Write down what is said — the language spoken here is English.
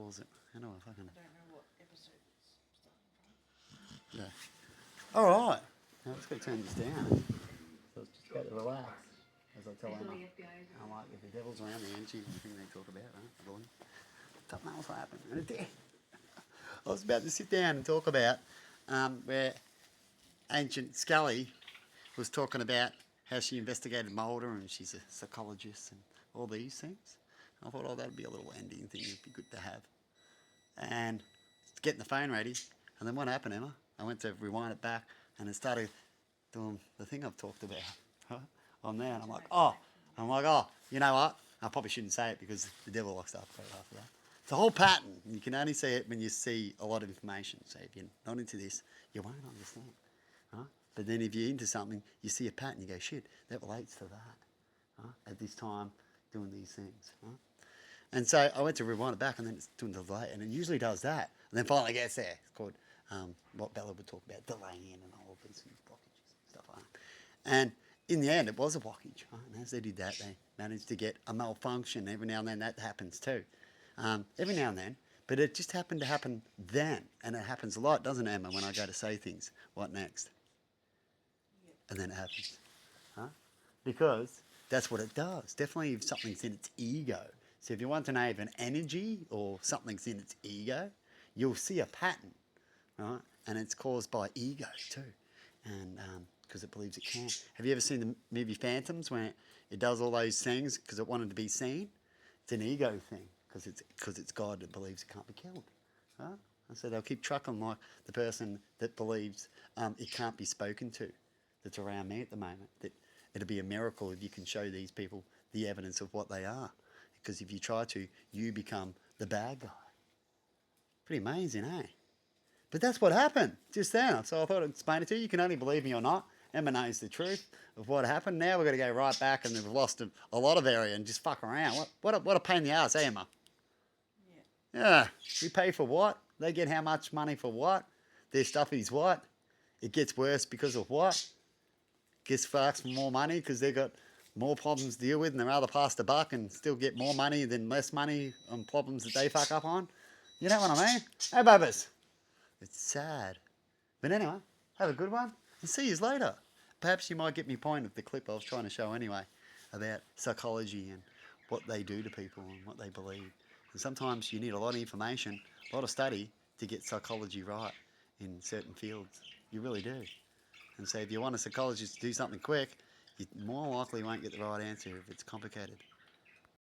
calls it? How do I fucking... I don't know what episode it's starting from. Yeah. Alright. Now let's go turn this down. So let's just go to relax. As I tell Emma, I'm like, if the devil's around the energy, the thing they talk about, right? I believe. Something else will happen. And it did. I was about to sit down and talk about where Ancient Scully was talking about how she investigated Mulder and she's a psychologist and all these things. I thought, oh, that'd be a little ending thing. It'd be good to have. And getting the phone ready. And then what happened, Emma? I went to rewind it back and it started doing the thing I've talked about right? On there. And I'm like, oh, you know what? I probably shouldn't say it because the devil locks up right after that. It's a whole pattern. You can only see it when you see a lot of information. So if you're not into this, you won't understand. Right? But then if you're into something, you see a pattern, you go, shit, that relates to that. Right? At this time, doing these things. Right? And so I went to rewind it back and then it's doing the delay. And it usually does that. And then finally gets there. It's called what Bella would talk about, delaying and all of these blockages and stuff like that. And in the end, it was a blockage. Right? And as they did that, they managed to get a malfunction. Every now and then that happens too. Every now and then. But it just happened to happen then. And it happens a lot, doesn't it, Emma, when I go to say things? What next? Yep. And then it happens. Huh? Because that's what it does. Definitely if something's in its ego. So if you want to know if an energy or something's in its ego, you'll see a pattern, right? And it's caused by ego too. And because it believes it can. Have you ever seen the movie Phantoms where it does all those things because it wanted to be seen? It's an ego thing because it's God that believes it can't be killed. Right? And so they'll keep trucking like the person that believes it can't be spoken to that's around me at the moment. That it'll be a miracle if you can show these people the evidence of what they are. Because if you try to, you become the bad guy. Pretty amazing, eh? But that's what happened just then. So I thought I'd explain it to you. You can only believe me or not. Emma knows the truth of what happened. Now we've got to go right back and we've lost a lot of area and just fuck around. What a pain in the ass, eh, Emma? Yeah. Yeah. We pay for what? They get how much money for what? Their stuff is what? It gets worse because of what? Gets fucked for more money because they've got more problems to deal with and they'd rather pass the buck and still get more money than less money on problems that they fuck up on. You know what I mean? Hey, Bubbers. It's sad. But anyway, have a good one and see you later. Perhaps you might get me point of the clip I was trying to show anyway about psychology and what they do to people and what they believe. And sometimes you need a lot of information, a lot of study to get psychology right in certain fields. You really do. And so if you want a psychologist to do something quick, you more likely won't get the right answer if it's complicated.